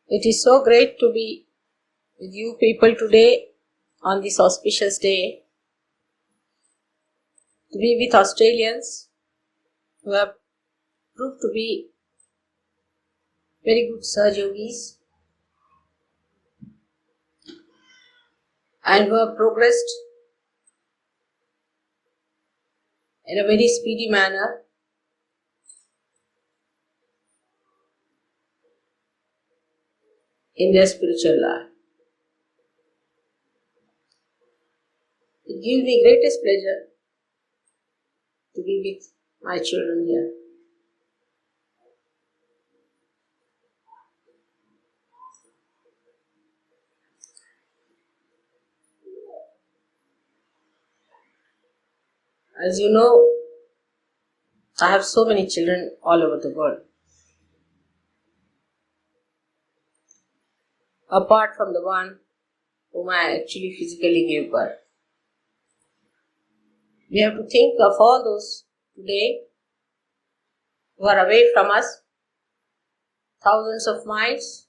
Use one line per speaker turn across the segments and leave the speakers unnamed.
It is so great to be with you people today on this auspicious day, to be with Australians who have proved to be very good Saj Yogis and who have progressed in a very speedy manner in their spiritual life. It gives me greatest pleasure to be with my children here. As you know, I have so many children all over the world. Apart from the one whom I actually physically gave birth. We have to think of all those today who are away from us, thousands of miles,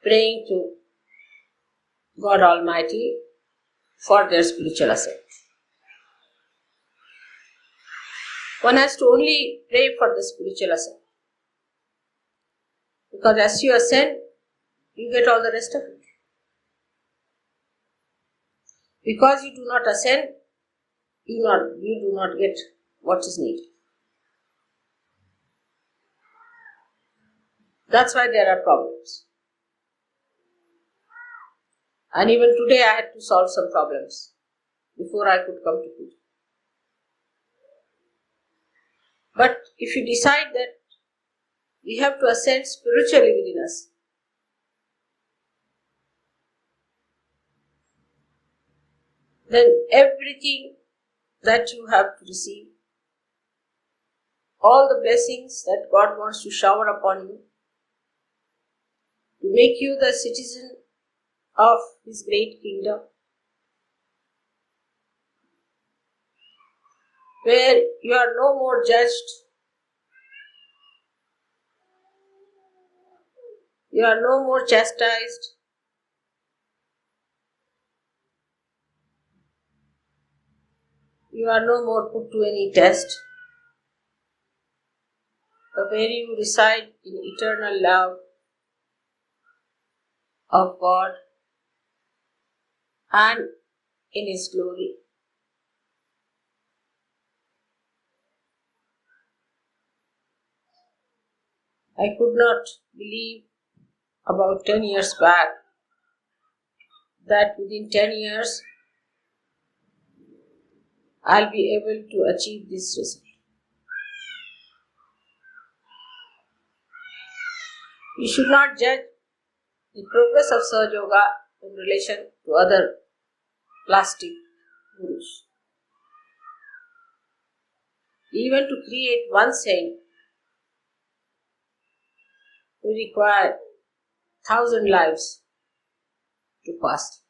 praying to God Almighty for their spiritual ascent. One has to only pray for the spiritual ascent. Because as you ascend, you get all the rest of it. Because you do not ascend, you do not get what is needed. That's why there are problems. And even today I had to solve some problems before I could come to Puja. But if you decide that we have to ascend spiritually within us, then everything that you have to receive, all the blessings that God wants to shower upon you, to make you the citizen of His great kingdom, where you are no more judged, you are no more chastised, you are no more put to any test, but where you reside in eternal love of God and in His glory. I could not believe about 10 years back that within 10 years I'll be able to achieve this result. You should not judge the progress of Sahaja Yoga in relation to other plastic gurus. Even to create one saint, we require 1,000 lives to pass.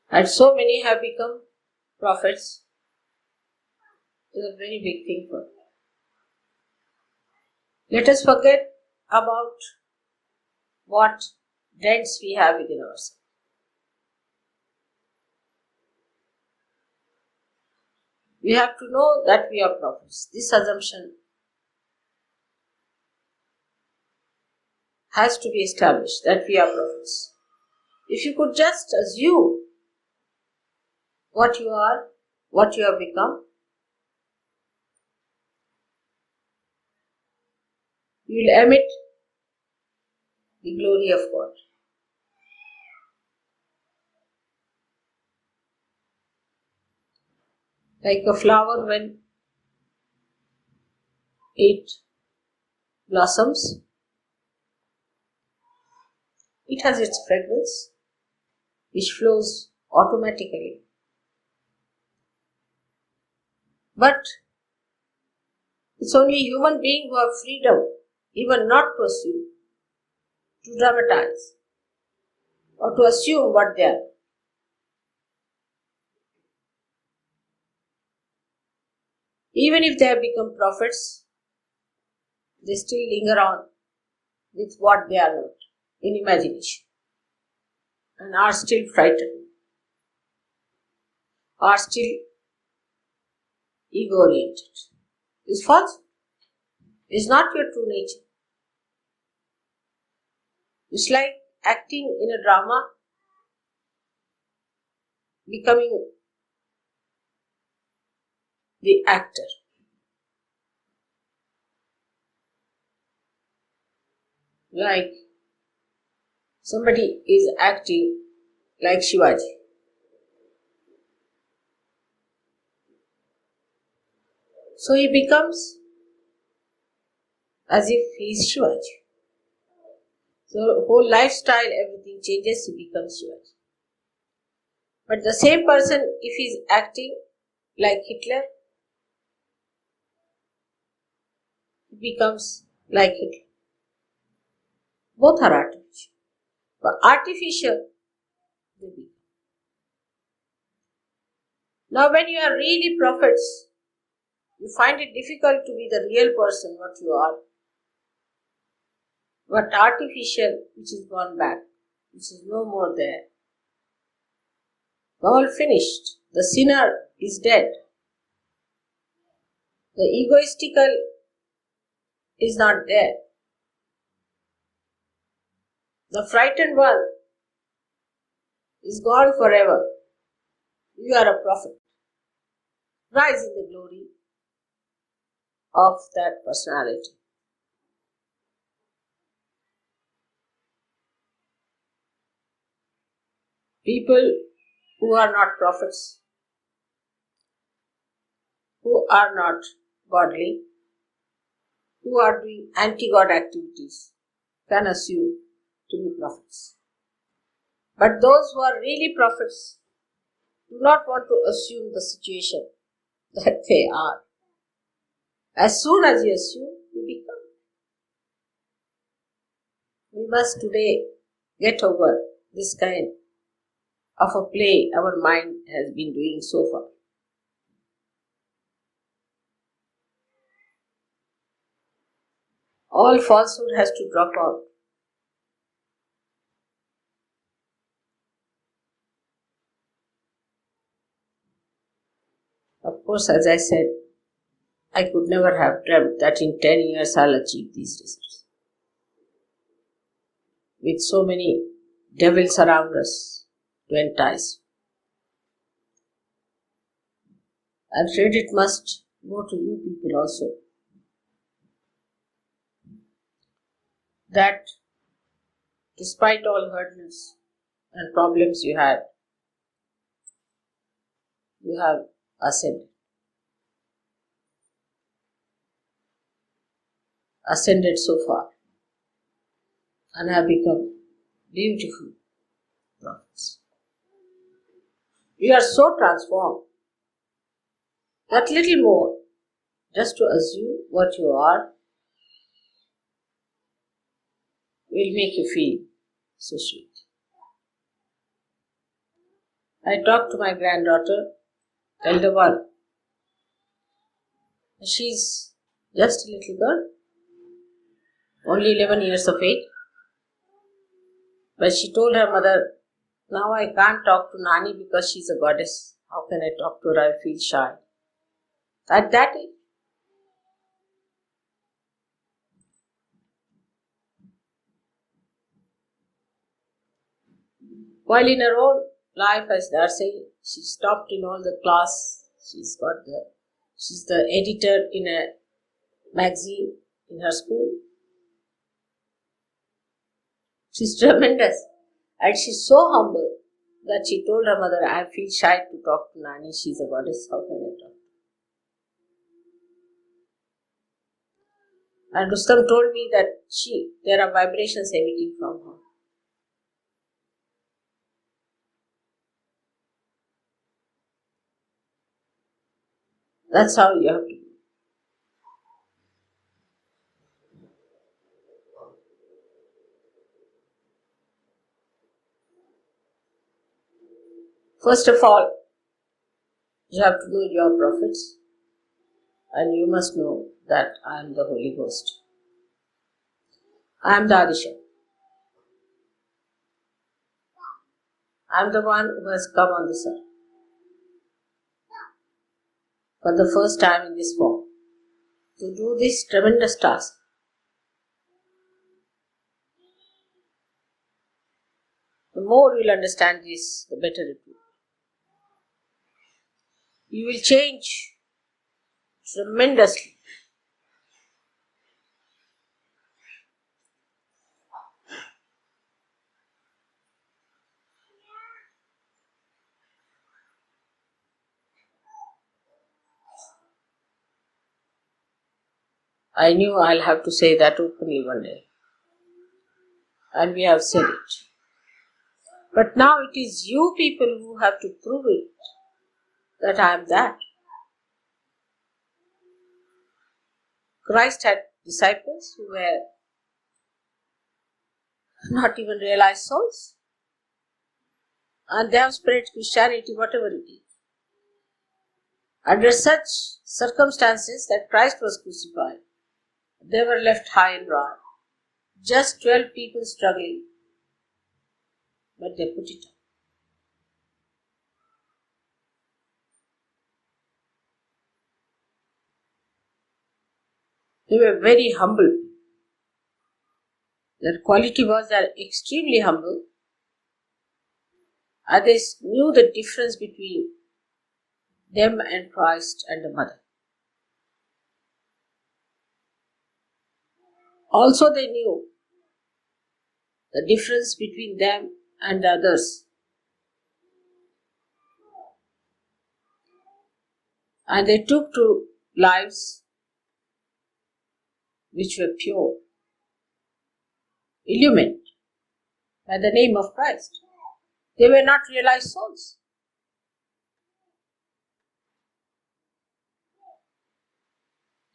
And so many have become prophets. It is a very big thing for them. Let us forget about what dents we have within ourselves. We have to know that we are prophets. This assumption has to be established, that we are prophets. If you could just assume what you are, what you have become, you will emit the glory of God. Like a flower when it blossoms, it has its fragrance which flows automatically. But it's only human beings who have freedom, even not to assume, to dramatize, or to assume what they are. Even if they have become prophets, they still linger on with what they are not in imagination and are still frightened, are still ego oriented. It's false. It's not your true nature. It's like acting in a drama, becoming the actor. Like somebody is acting like Shivaji. So he becomes as if he is Shivaji. So whole lifestyle, everything changes, he becomes Shivaji. But the same person, if he is acting like Hitler, he becomes like Hitler. Both are artificial. But artificial, they become. Now when you are really prophets, you find it difficult to be the real person what you are. But artificial, which is gone back, which is no more there. All finished. The sinner is dead. The egoistical is not there. The frightened one is gone forever. You are a prophet. Rise in the glory of that personality. People who are not prophets, who are not godly, who are doing anti-God activities, can assume to be prophets. But those who are really prophets do not want to assume the situation that they are. As soon as you assume, you become. We must today get over this kind of a play our mind has been doing so far. All falsehood has to drop out. Of course, as I said, I could never have dreamt that in 10 years I'll achieve these results. With so many devils around us to entice. I'm afraid it must go to you people also. That despite all hurdles and problems you had, you have ascended. Ascended so far and have become beautiful prophets. You are so transformed that little more, just to assume what you are, will make you feel so sweet. I talked to my granddaughter, elder one. She's just a little girl, only 11 years of age. But she told her mother, now I can't talk to Nani because she's a goddess. How can I talk to her? I feel shy. At that age. While in her own life, as they are saying, she stopped in all the class. She's the editor in a magazine in her school. She's tremendous. And she's so humble that she told her mother, I feel shy to talk to Nani. She's a goddess. How can I talk? And Rustam told me that there are vibrations emitting from her. That's how you have to do. First of all, you have to know your prophets and you must know that I am the Holy Ghost. I am the Adisha. I am the one who has come on this earth for the first time in this form to do this tremendous task. The more you will understand this, the better it will be. You will change tremendously. I knew I'll have to say that openly one day. And we have said it. But now it is you people who have to prove it that I am that. Christ had disciples who were not even realized souls. And they have spread Christianity, whatever it is. Under such circumstances that Christ was crucified, they were left high and dry. Just 12 people struggling, but they put it up. They were very humble. Their quality was they are extremely humble, and they knew the difference between them and Christ and the Mother. Also, they knew the difference between them and the others. And they took to lives which were pure, illumined by the name of Christ. They were not realized souls.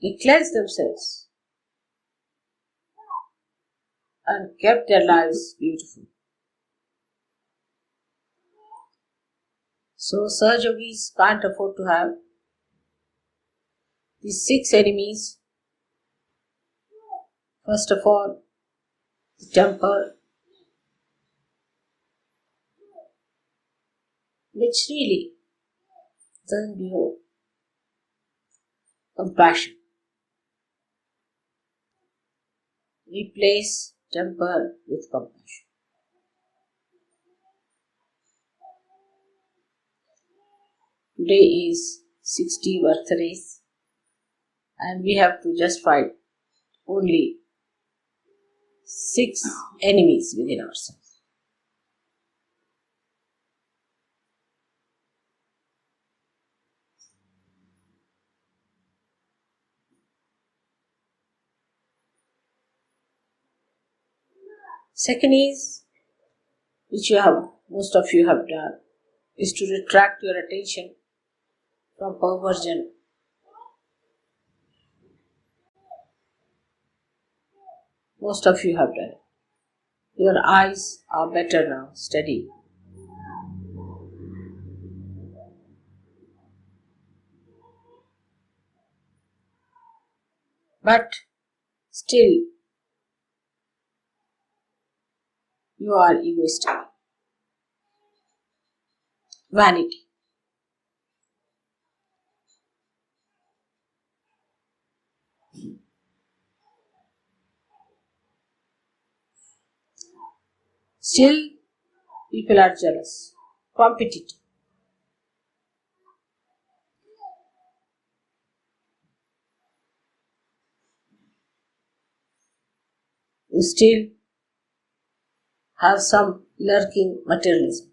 They cleansed themselves and kept their lives beautiful. So Sahajogis can't afford to have these 6 enemies. First of all, the temper, which really doesn't behold compassion. Replace temper with compassion. Today is 60 birthdays, and we have to just fight only 6 enemies within ourselves. Second is, which most of you have done, is to retract your attention from perversion. Most of you have done it. Your eyes are better now, steady. But still, you are egoistic. Vanity. Still, people are jealous, competitive. You still have some lurking materialism.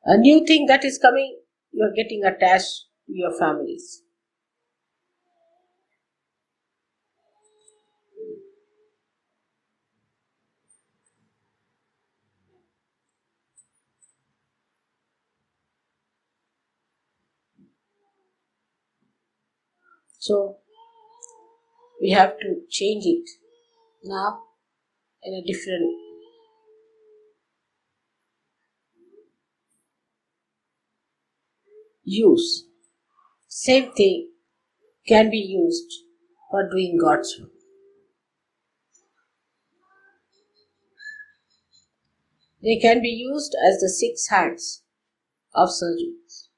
A new thing that is coming, you are getting attached to your families. So, we have to change it now in a different use. Same thing can be used for doing God's work. They can be used as the 6 hands of surgeons.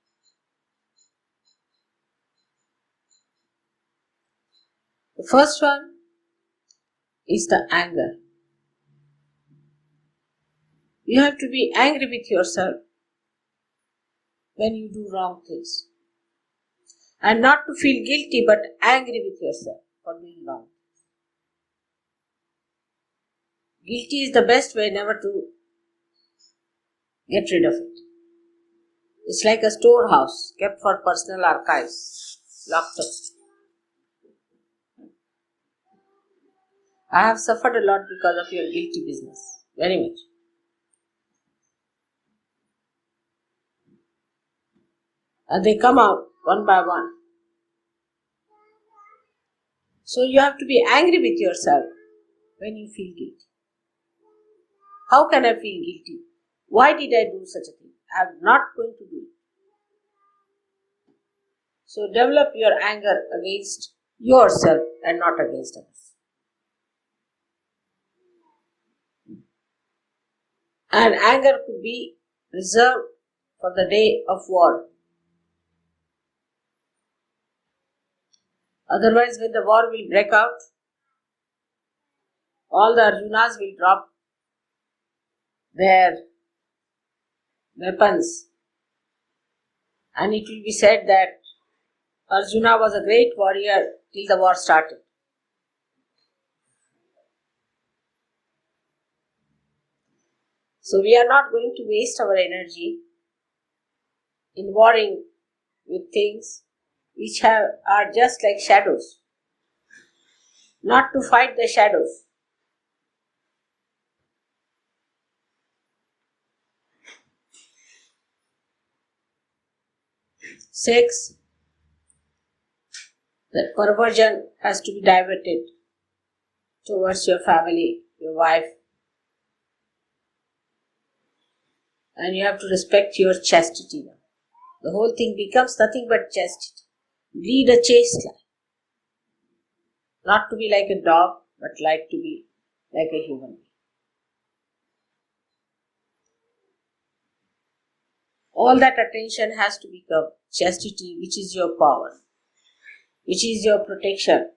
The first one is the anger. You have to be angry with yourself when you do wrong things. And not to feel guilty but angry with yourself for doing wrong. Guilty is the best way never to get rid of it. It's like a storehouse kept for personal archives, locked up. I have suffered a lot because of your guilty business. Very much. And they come out one by one. So you have to be angry with yourself when you feel guilty. How can I feel guilty? Why did I do such a thing? I am not going to do it. So develop your anger against yourself and not against others. And anger could be reserved for the day of war. Otherwise, when the war will break out, all the Arjunas will drop their weapons, and it will be said that Arjuna was a great warrior till the war started. So we are not going to waste our energy in warring with things which are just like shadows. Not to fight the shadows. Six, that perversion has to be diverted towards your family, your wife. And you have to respect your chastity now. The whole thing becomes nothing but chastity. Lead a chaste life. Not to be like a dog, but like to be like a human being. All that attention has to become chastity, which is your power, which is your protection,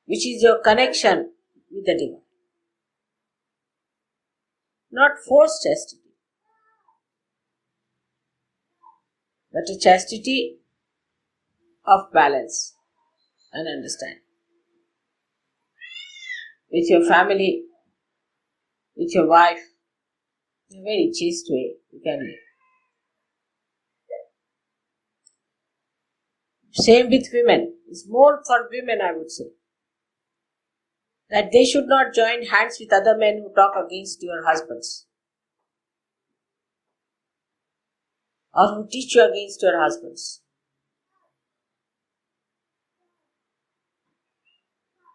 which is your connection with the divine. Not forced chastity, but a chastity of balance and understanding. With your family, with your wife, in a very chaste way you can live. Same with women. It's more for women, I would say. That they should not join hands with other men who talk against your husbands. Or who teach you against your husbands.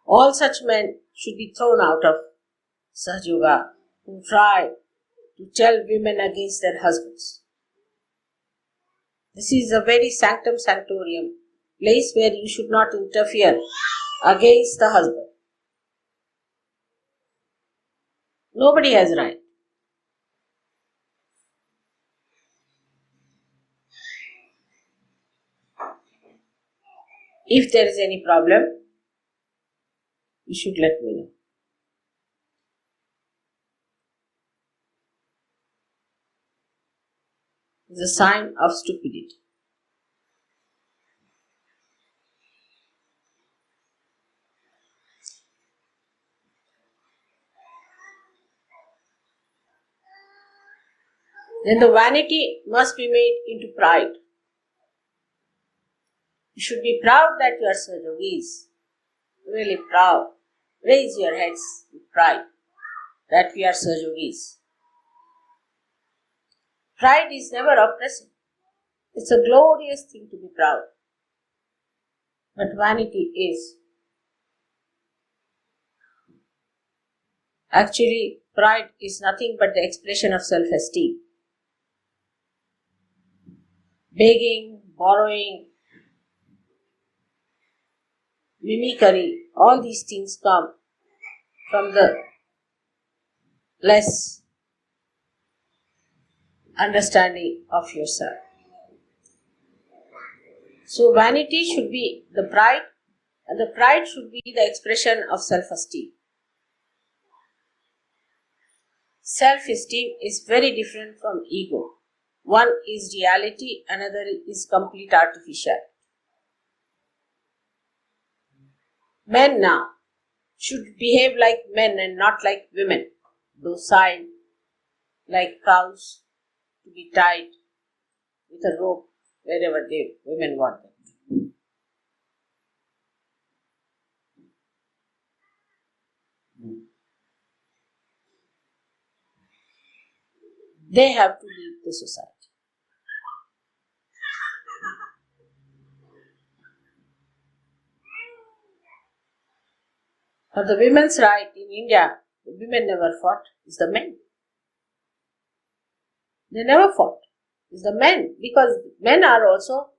All such men should be thrown out of Sahaja who try to tell women against their husbands. This is a very sanctum sanctorium, place where you should not interfere against the husband. Nobody has right. If there is any problem, you should let me know. It's a sign of stupidity. Then the vanity must be made into pride. You should be proud that you are Sahajogis. Really proud. Raise your heads with pride that we are Sahajogis. Pride is never oppressive. It's a glorious thing to be proud. But vanity is. Actually, pride is nothing but the expression of self-esteem. Begging, borrowing, mimicry, all these things come from the less understanding of yourself. So vanity should be the pride, and the pride should be the expression of self-esteem. Self-esteem is very different from ego. One is reality, another is complete artificial. Men now should behave like men and not like women, docile, like cows, to be tied with a rope wherever women want them. They have to lead the society. For the women's right in India, the women never fought, it's the men. They never fought. It's the men, because men are also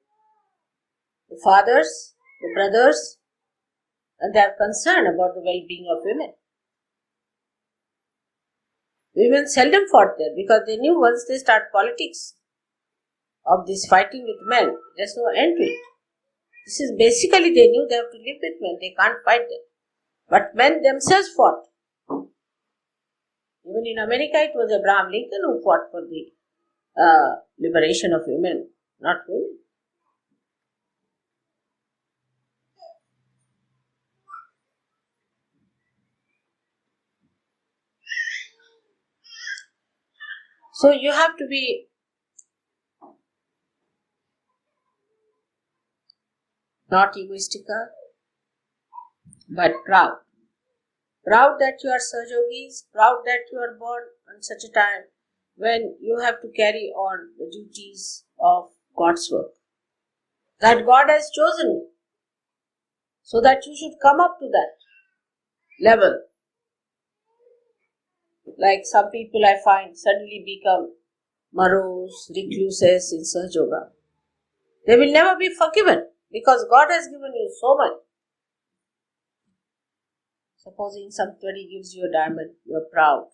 the fathers, the brothers, and they are concerned about the well-being of women. Women seldom fought there because they knew once they start politics of this fighting with men, there's no end to it. This is basically they knew they have to live with men, they can't fight them. But men themselves fought. Even in America, it was Abraham Lincoln who fought for the liberation of women, not women. So you have to be not egoistical, but proud. Proud that you are Sahajogis, proud that you are born on such a time when you have to carry on the duties of God's work. That God has chosen you, so that you should come up to that level. Like some people I find suddenly become morose, recluses in Sahajoga. They will never be forgiven because God has given you so much. Supposing somebody gives you a diamond, you are proud.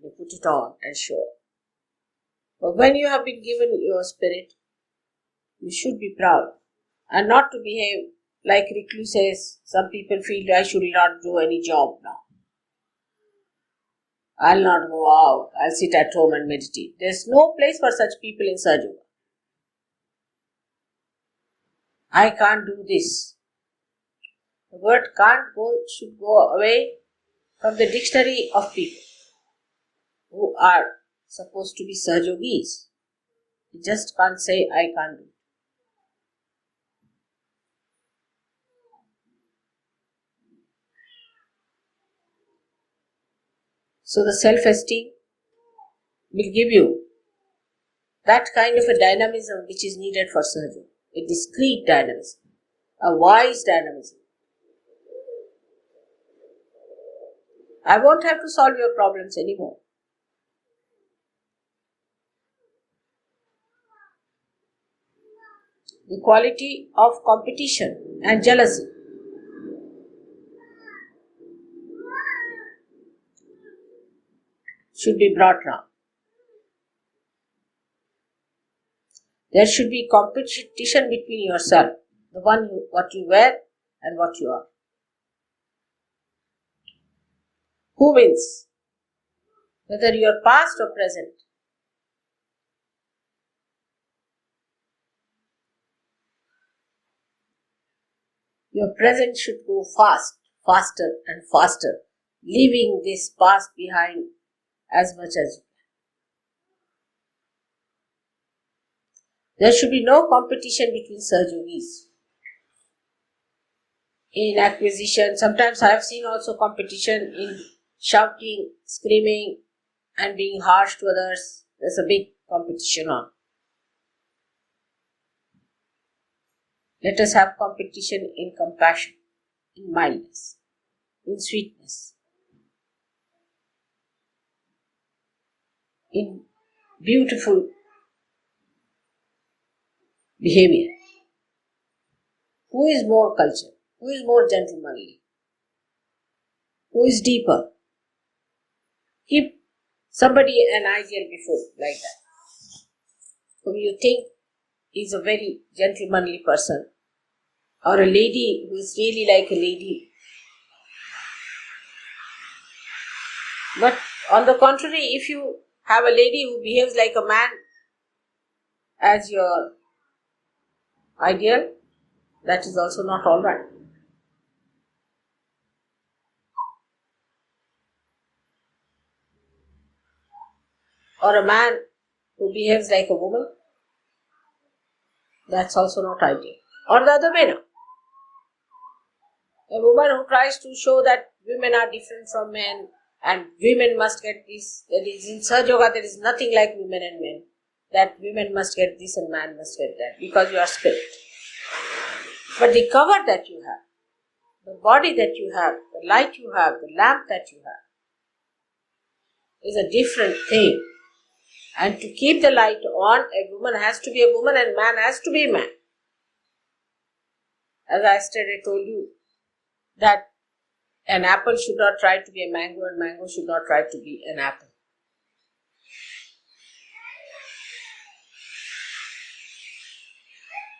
You put it on and show. But when you have been given your spirit, you should be proud and not to behave like recluses. Some people feel I should not do any job now. I'll not go out. I'll sit at home and meditate. There's no place for such people in Sahajoga. I can't do this. The word can't go should go away from the dictionary of people who are supposed to be Sahajogis. You just can't say I can't do. So the self-esteem will give you that kind of a dynamism which is needed for Sahaja. A discreet dynamism, a wise dynamism. I won't have to solve your problems anymore. The quality of competition and jealousy should be brought down. There should be competition between yourself, what you wear and what you are. Who wins? Whether you are past or present. Your present should go faster and faster, leaving this past behind as much as you can. There should be no competition between Sahajogis. In acquisition, sometimes I have seen also competition in shouting, screaming and being harsh to others. There's a big competition on. Let us have competition in compassion, in mildness, in sweetness, in beautiful behavior. Who is more cultured? Who is more gentlemanly? Who is deeper? Keep somebody an ideal before like that, whom you think is a very gentlemanly person, or a lady who is really like a lady. But on the contrary, if you have a lady who behaves like a man as your ideal, that is also not all right. Or a man who behaves like a woman, that's also not ideal. Or the other way now. A woman who tries to show that women are different from men and women must get this, that is in Sahaja Yoga there is nothing like women and men. That women must get this and man must get that because you are spirit. But the cover that you have, the body that you have, the light you have, the lamp that you have is a different thing. And to keep the light on, a woman has to be a woman and man has to be a man. As I yesterday told you, that an apple should not try to be a mango and mango should not try to be an apple.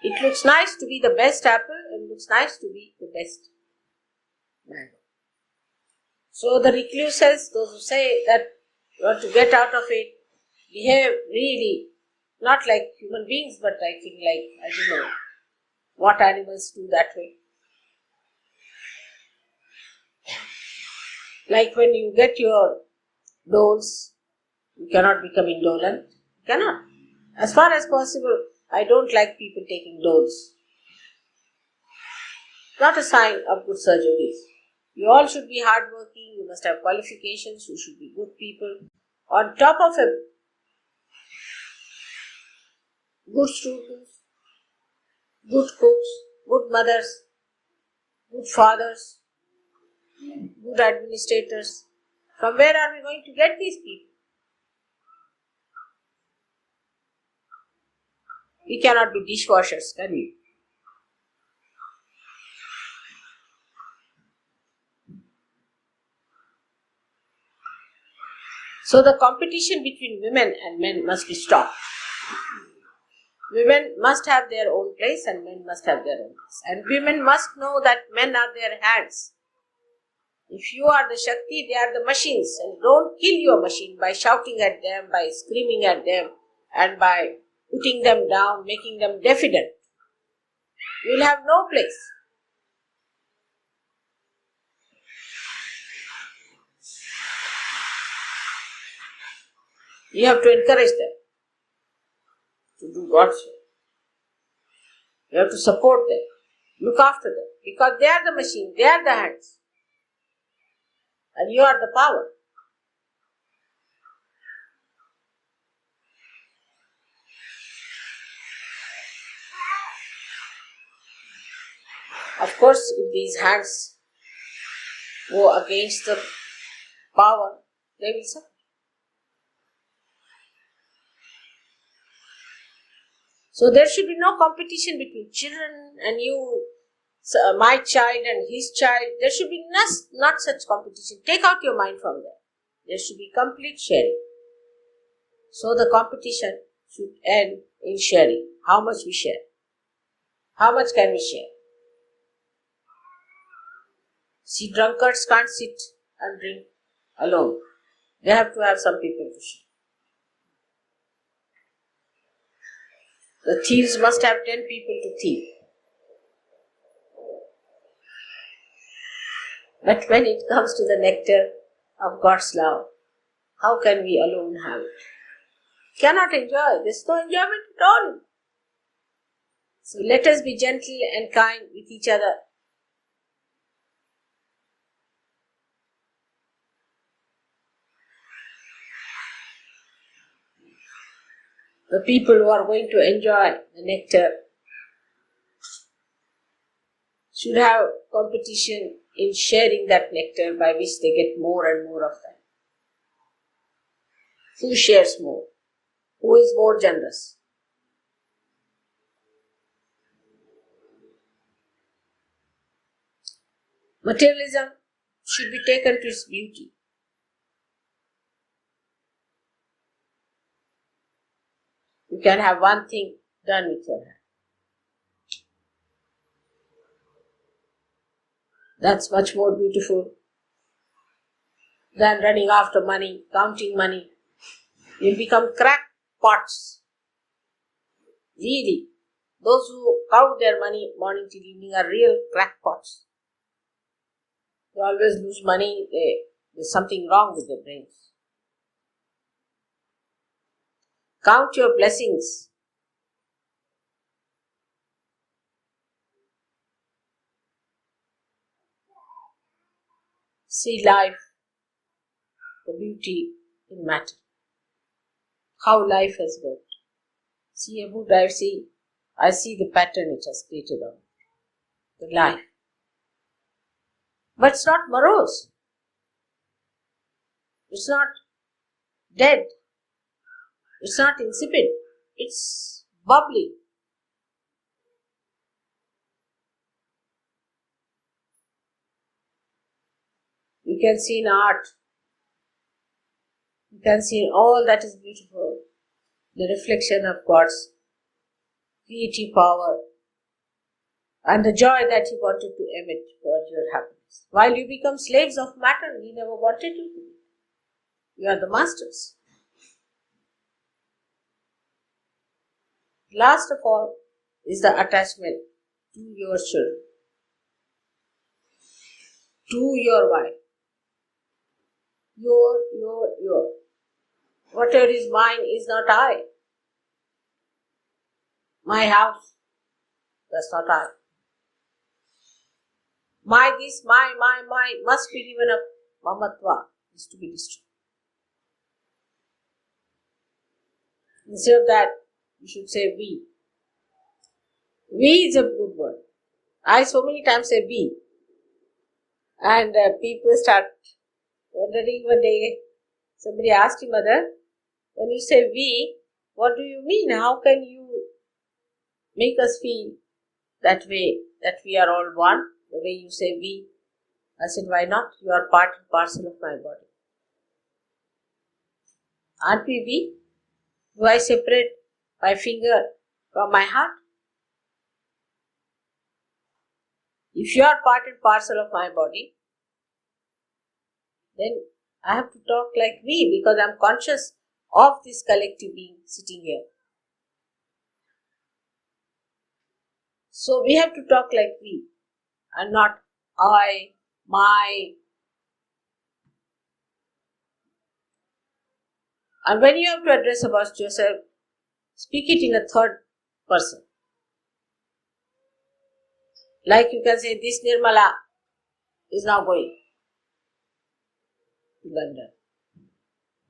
It looks nice to be the best apple and it looks nice to be the best mango. So the recluses, those who say that you want to get out of it, behave really not like human beings, but I think like, I don't know what animals do that way. Like when you get your dose, you cannot become indolent. Cannot. As far as possible, I don't like people taking dose. Not a sign of good surgeries. You all should be hardworking, you must have qualifications, you should be good people. On top of it, good students, good cooks, good mothers, good fathers, good administrators. From where are we going to get these people? We cannot be dishwashers, can we? So the competition between women and men must be stopped. Women must have their own place and men must have their own place. And women must know that men are their hands. If you are the Shakti, they are the machines. And don't kill your machine by shouting at them, by screaming at them, and by putting them down, making them deafened. You will have no place. You have to encourage them to do God's will. You have to support them, look after them, because they are the machine, they are the hands, and you are the power. Of course, if these hands go against the power, they will suffer. So there should be no competition between children and you, my child and his child. There should be not such competition. Take out your mind from there. There should be complete sharing. So the competition should end in sharing. How much we share? How much can we share? See, drunkards can't sit and drink alone. They have to have some people to share. The thieves must have 10 people to thieve. But when it comes to the nectar of God's love, how can we alone have it? Cannot enjoy. There's no enjoyment at all. So let us be gentle and kind with each other. The people who are going to enjoy the nectar should have competition in sharing that nectar by which they get more and more of that. Who shares more? Who is more generous? Materialism should be taken to its beauty. You can have one thing done with your hand. That's much more beautiful than running after money, counting money. You become crackpots. Really, those who count their money morning till evening are real crackpots. They always lose money. There's something wrong with their brains. Count your blessings. See life, the beauty in matter. How life has worked. See a wood, I see the pattern it has created on the life. But it's not morose. It's not dead. It's not insipid. It's bubbly. You can see in art. You can see in all that is beautiful. The reflection of God's creative power and the joy that He wanted to emit for your happiness. While you become slaves of matter, He never wanted you to be. You are the masters. Last of all is the attachment to your children, to your wife. Your. Whatever is mine is not I. My house, that's not I. My this, my, must be given up. Mamatva is to be destroyed. Instead of that, you should say we. We is a good word. I so many times say we. And people start wondering one day. Somebody asked him, Mother, when you say we, what do you mean? How can you make us feel that way, that we are all one, the way you say we? I said, why not? You are part and parcel of my body. Aren't we we? Do I separate my finger from my heart? If you are part and parcel of my body, then I have to talk like we because I am conscious of this collective being sitting here. So we have to talk like we and not I, my. And when you have to address about yourself, speak it in a third person. Like you can say, this Nirmala is now going to London.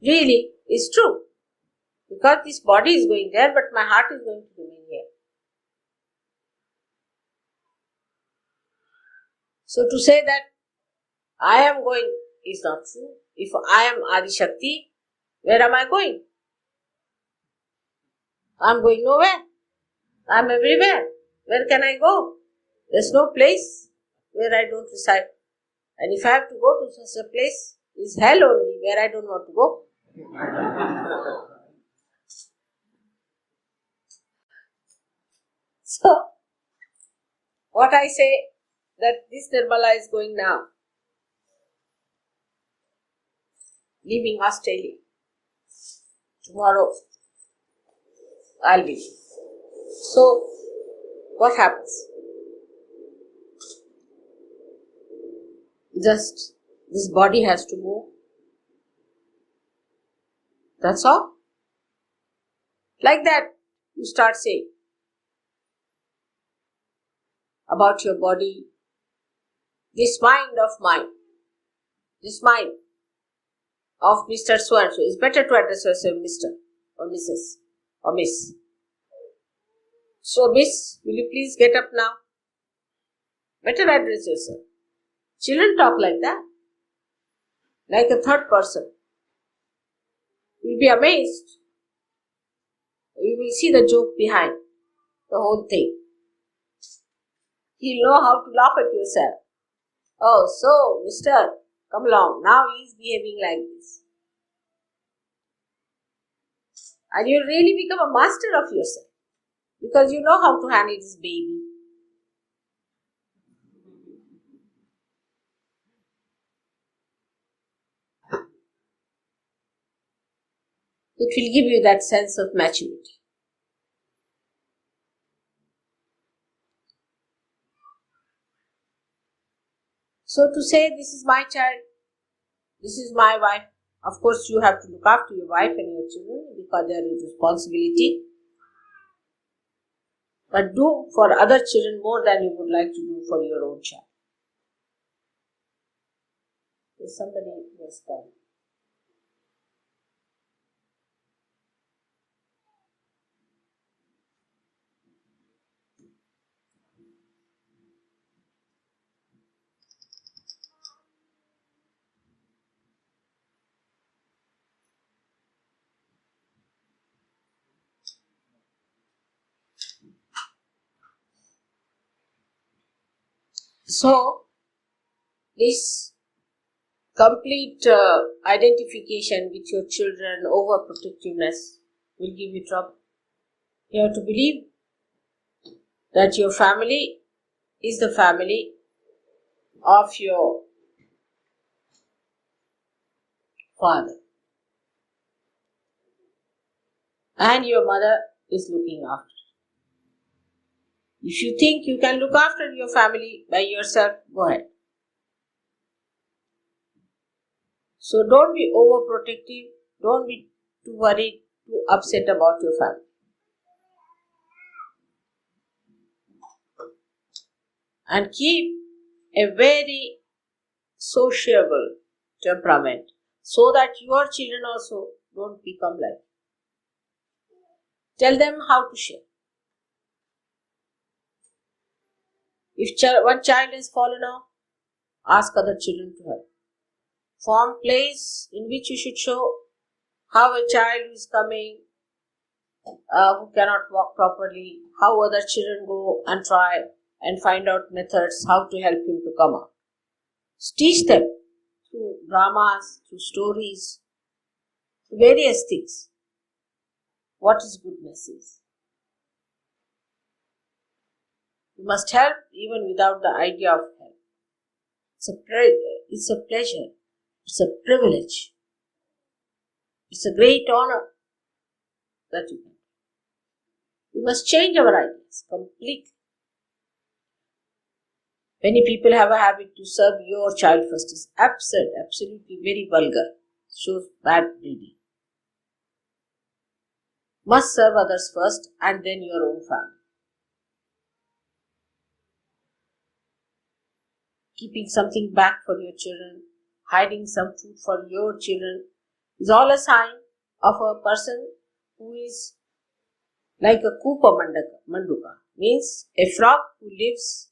Really, it's true. Because this body is going there, but my heart is going to remain here. So to say that I am going is not true. If I am Adi Shakti, where am I going? I am going nowhere. I am everywhere. Where can I go? There is no place where I don't reside. And if I have to go to such a place, is hell only where I don't want to go. So, what I say that this Nirmala is going now, leaving Australia. Tomorrow, I'll be. So, what happens? Just this body has to move. That's all. Like that, you start saying about your body, this mind of mine, this mind of Mr. So-and-so. It's better to address yourself Mr. or Mrs. or Miss. So, Miss, will you please get up now? Better address yourself. Children talk like that, like a third person. You'll be amazed. You will see the joke behind the whole thing. You'll know how to laugh at yourself. Oh, so, mister, come along. Now he's behaving like this. And you really become a master of yourself because you know how to handle this baby. It will give you that sense of maturity. So to say, this is my child, this is my wife. Of course, you have to look after your wife and your children because they are your responsibility. But do for other children more than you would like to do for your own child. There's somebody who has come. So, this complete identification with your children, overprotectiveness will give you trouble. You have to believe that your family is the family of your father and your mother is looking after. If you think you can look after your family by yourself, go ahead. So don't be overprotective, don't be too worried, too upset about your family. And keep a very sociable temperament so that your children also don't become like. Tell them how to share. If one child has fallen off, ask other children to help. Form plays in which you should show how a child who is coming, who cannot walk properly, how other children go and try and find out methods how to help him to come out. Teach them through dramas, through stories, through various things. What is goodness is. You must help even without the idea of help. It's a pleasure. It's a privilege. It's a great honor that you can. We must change our ideas completely. Many people have a habit to serve your child first. It's absurd, absolutely very vulgar. Shows bad breeding. Must serve others first and then your own family. Keeping something back for your children, hiding some food for your children is all a sign of a person who is like a Koopa Manduka, means a frog who lives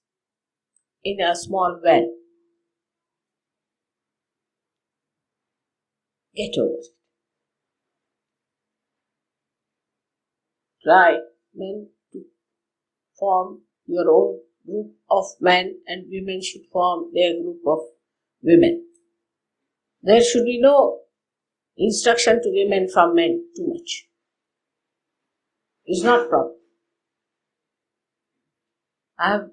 in a small well. Get over it. Try men to form your own group of men and women should form their group of women. There should be no instruction to women from men too much. It's not proper. I have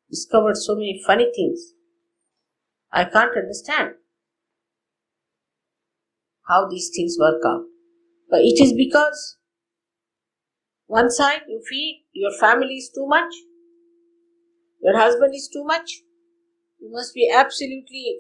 discovered so many funny things. I can't understand how these things work out. But it is because one side you feel your family is too much, your husband is too much, you must be absolutely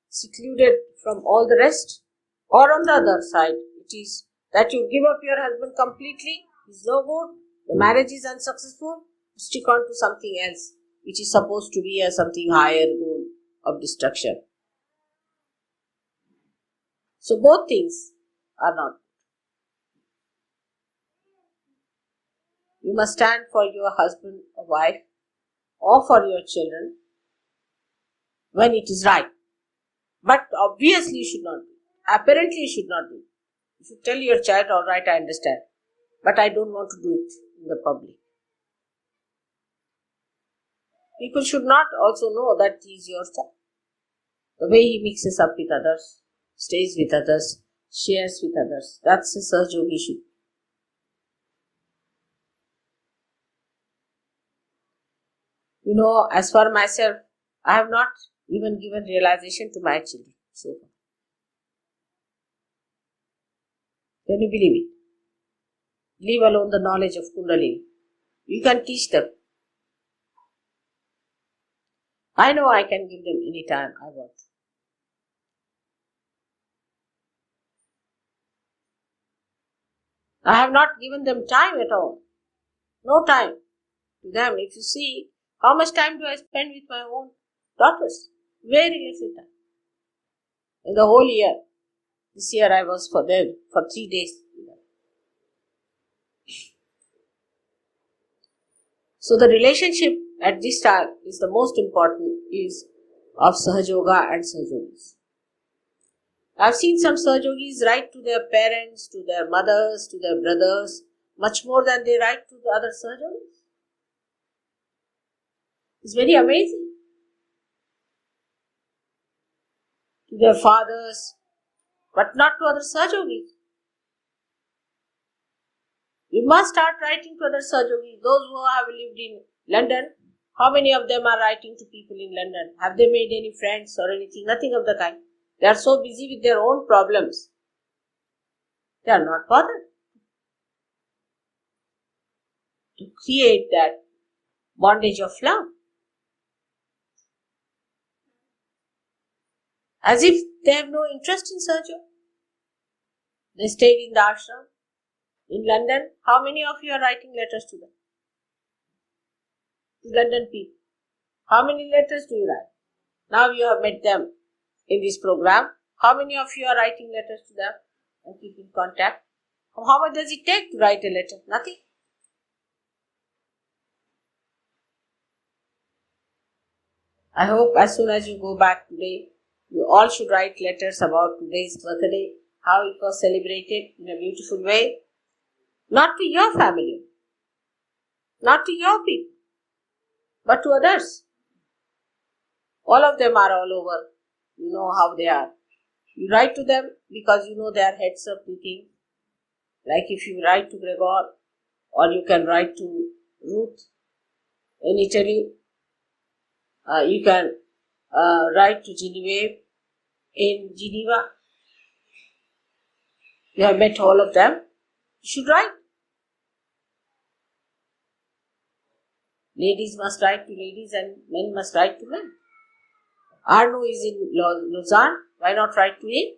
secluded from all the rest. Or on the other side, it is that you give up your husband completely, is no good, the marriage is unsuccessful, stick on to something else, which is supposed to be a something higher goal of destruction. So both things are not. You must stand for your husband or wife or for your children when it is right. But obviously you should not do. Apparently you should not do. You should tell your child, all right, I understand, but I don't want to do it in the public. People should not also know that he is your child. The way he mixes up with others, stays with others, shares with others, that's a Sahajogi should. As for myself, I have not even given realization to my children so far. Can you believe it? Leave alone the knowledge of Kundalini. You can teach them. I know I can give them any time I want. I have not given them time at all. No time to them. If you see, how much time do I spend with my own daughters? Very little time. In the whole year. This year I was for them for 3 days. So the relationship at this time is the most important is of Sahajoga and Sahajogis. I've seen some Sahajogis write to their parents, to their mothers, to their brothers, much more than they write to the other Sahajogis. It's very amazing. To their fathers, but not to other Sahajogis. You must start writing to other Sahajogis. Those who have lived in London, how many of them are writing to people in London? Have they made any friends or anything? Nothing of the kind. They are so busy with their own problems. They are not bothered to create that bondage of love. As if they have no interest in Sahaja. They stayed in the ashram. In London, how many of you are writing letters to them? To London people. How many letters do you write? Now you have met them in this program. How many of you are writing letters to them and keep in contact? How much does it take to write a letter? Nothing. I hope as soon as you go back today, you all should write letters about today's birthday, how it was celebrated in a beautiful way. Not to your family, not to your people, but to others. All of them are all over. You know how they are. You write to them because you know their heads are thinking. Like if you write to Gregor, or you can write to Ruth in Italy, you can write to Genevieve in Geneva. You have met all of them. You should write. Ladies must write to ladies and men must write to men. Arno is in Lausanne. Why not write to him?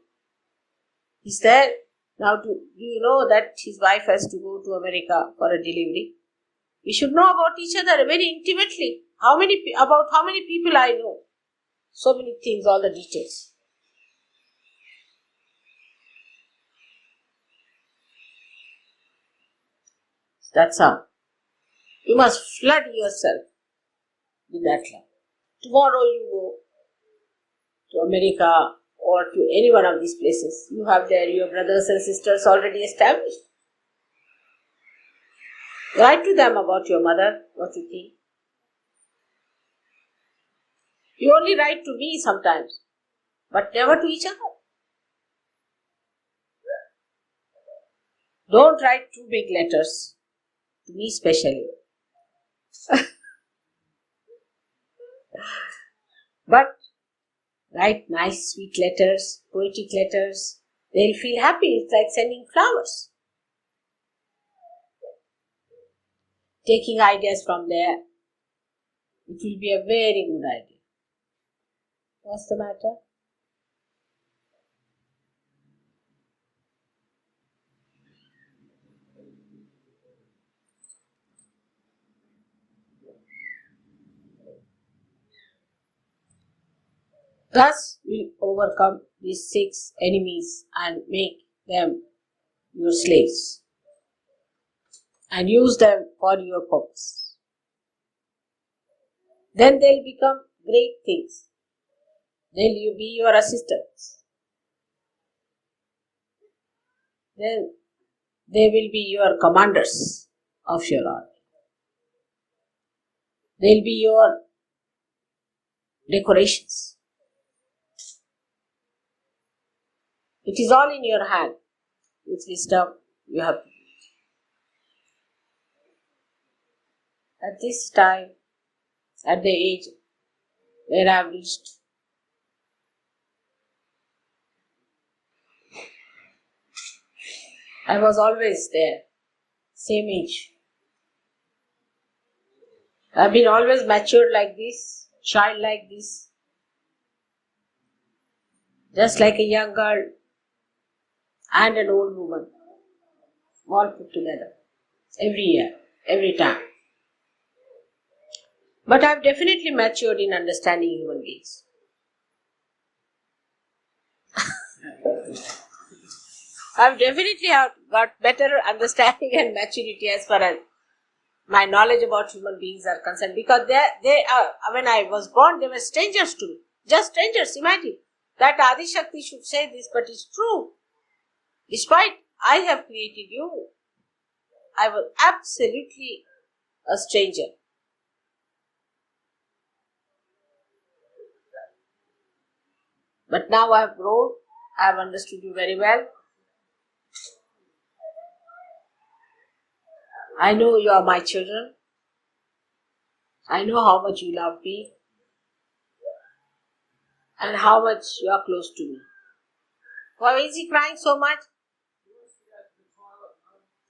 He's there. Now, do you know that his wife has to go to America for a delivery? We should know about each other very intimately. About how many people I know? So many things, all the details. That's how. You must flood yourself with that love. Tomorrow you go to America or to any one of these places. You have there your brothers and sisters already established. Write to them about your mother, what you think. You only write to me sometimes, but never to each other. Don't write too big letters, to me especially. But write nice, sweet letters, poetic letters. They'll feel happy. It's like sending flowers. Taking ideas from there. It will be a very good idea. What's the matter? Thus, you overcome these 6 enemies and make them your slaves and use them for your purpose. Then they'll become great things. They'll be your assistants. Then they will be your commanders of your army. They'll be your decorations. It is all in your hand. With wisdom, you have to do it. At this time, at the age where I have reached, I was always there, same age. I've been always matured like this, child like this, just like a young girl and an old woman, all put together, every year, every time. But I've definitely matured in understanding human beings. I've definitely got better understanding and maturity as far as my knowledge about human beings are concerned, because they are, when I was born, they were strangers to me. Just strangers, imagine. That Adi Shakti should say this, but it's true. Despite I have created you, I was absolutely a stranger. But now I have grown, I have understood you very well. I know you are my children. I know how much you love me and how much you are close to me. Why is he crying so much?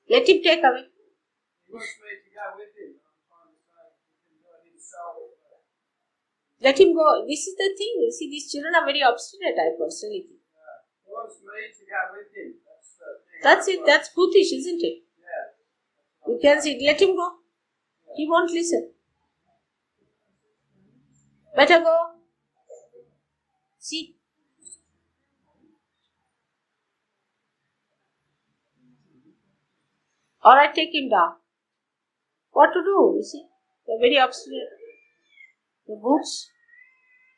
Let him take away. Let him go. This is the thing. You see, these children are very obstinate, I personally think.
He wants me to go with him.
That's it. That's brutish, isn't it?
Yeah.
You can see, let him go. He won't listen. Better go. See. Or I take him down. What to do, you see? They're very obstinate. The boots.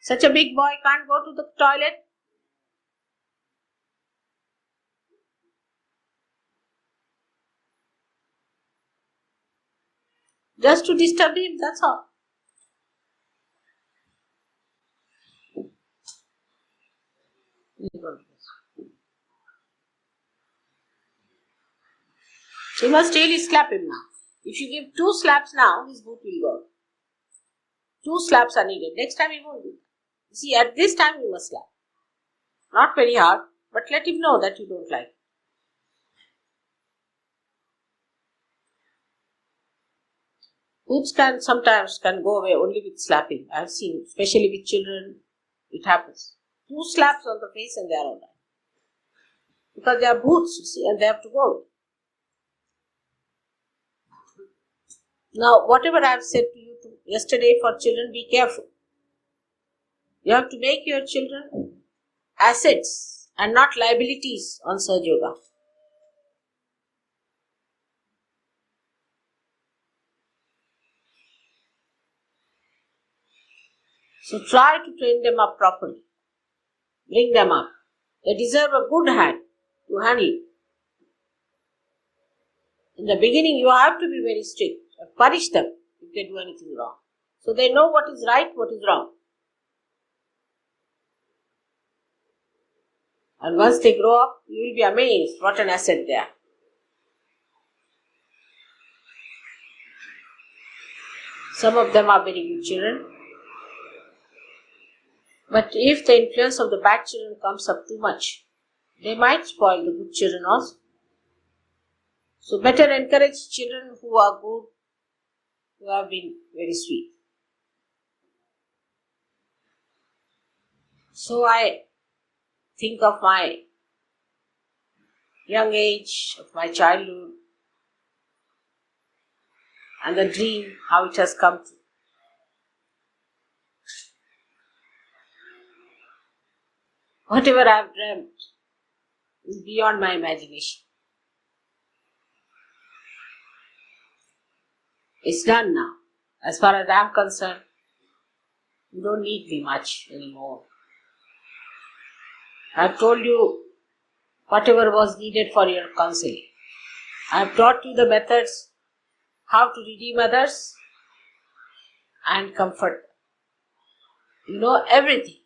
Such a big boy can't go to the toilet. Just to disturb him, that's all. You must really slap him now. If you give 2 slaps now, his boot will go. 2 slaps are needed. Next time he won't do that. You see, at this time you must slap. Not very hard, but let him know that you don't like it. Boots sometimes can go away only with slapping. I have seen, especially with children, it happens. 2 slaps on the face and they are all right. Because they are boots, you see, and they have to go away. Now, whatever I have said to you yesterday for children, be careful. You have to make your children assets and not liabilities on Surge Yoga. So try to train them up properly. Bring them up. They deserve a good hand to handle. In the beginning, you have to be very strict. Punish them if they do anything wrong. So they know what is right, what is wrong. And once they grow up, you will be amazed what an asset they are. Some of them are very good children. But if the influence of the bad children comes up too much, they might spoil the good children also. So better encourage children who are good, who have been very sweet. So I think of my young age, of my childhood, and the dream, how it has come true. Whatever I have dreamt is beyond my imagination. It's done now. As far as I am concerned, you don't need me much anymore. I have told you whatever was needed for your counseling. I have taught you the methods, how to redeem others and comfort them. You know everything.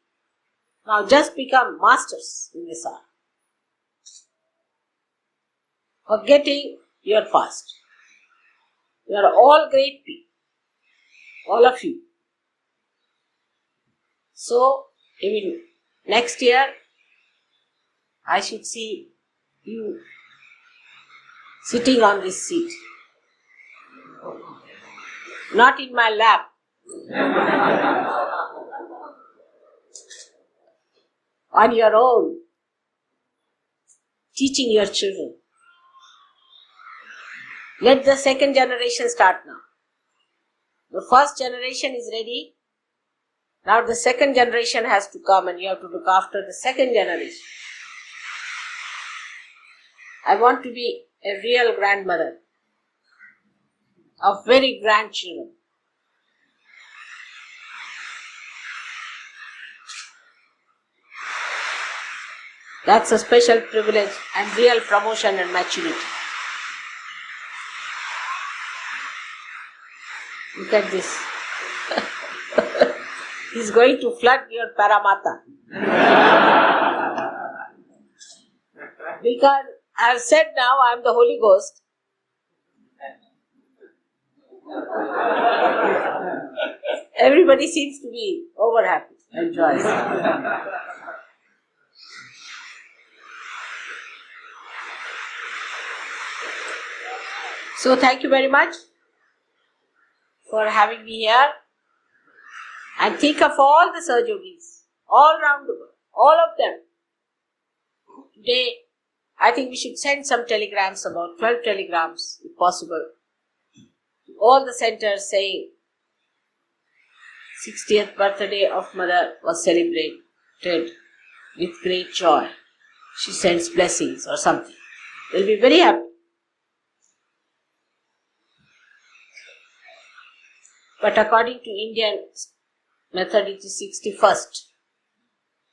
Now just become masters in this art. Forgetting your past. You are all great people. All of you. So, even next year, I should see you sitting on this seat. Not in my lap. On your own. Teaching your children. Let the second generation start now. The first generation is ready. Now the second generation has to come and you have to look after the second generation. I want to be a real grandmother of very grandchildren. That's a special privilege and real promotion and maturity. Look at this. He's going to flood your Paramata. Because I have said now I am the Holy Ghost. Everybody seems to be over happy and joyous. So thank you very much for having me here. And think of all the Sir Yogis, all around the world, all of them. Today, I think we should send some telegrams, about 12 telegrams, if possible, to all the centers saying 60th birthday of Mother was celebrated with great joy. She sends blessings or something. They'll be very happy. But according to Indian method, it is 61st.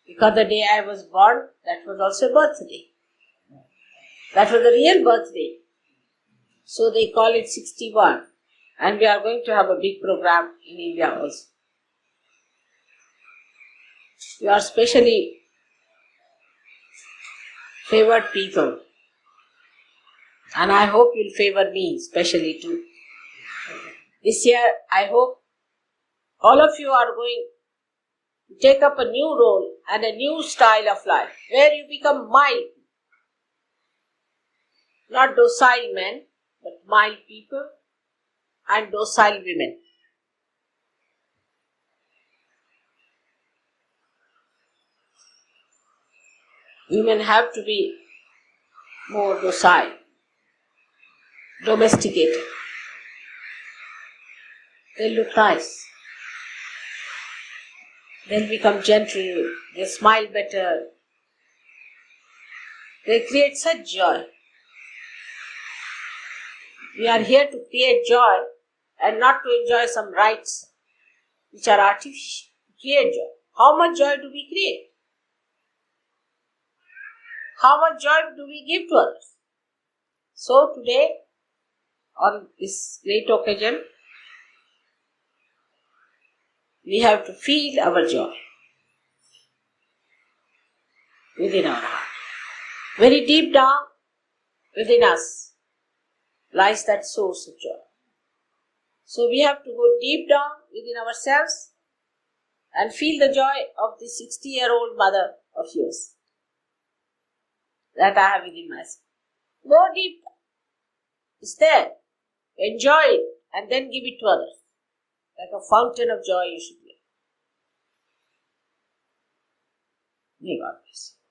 Because the day I was born, that was also a birthday. That was the real birthday. So they call it 61. And we are going to have a big program in India also. You are specially favored people. And I hope you'll favor me specially too. This year, I hope all of you are going to take up a new role and a new style of life, where you become mild. Not docile men, but mild people and docile women. Women have to be more docile, domesticated. They look nice. They'll become gentle. They smile better. They create such joy. We are here to create joy and not to enjoy some rights which are artificial. Create joy. How much joy do we create? How much joy do we give to others? So today, on this great occasion, we have to feel our joy within our heart. Very deep down within us lies that source of joy. So we have to go deep down within ourselves and feel the joy of the 60-year-old mother of yours that I have within myself. Go deep down. It's there. Enjoy it and then give it to others. Like a fountain of joy you should be. May God bless you.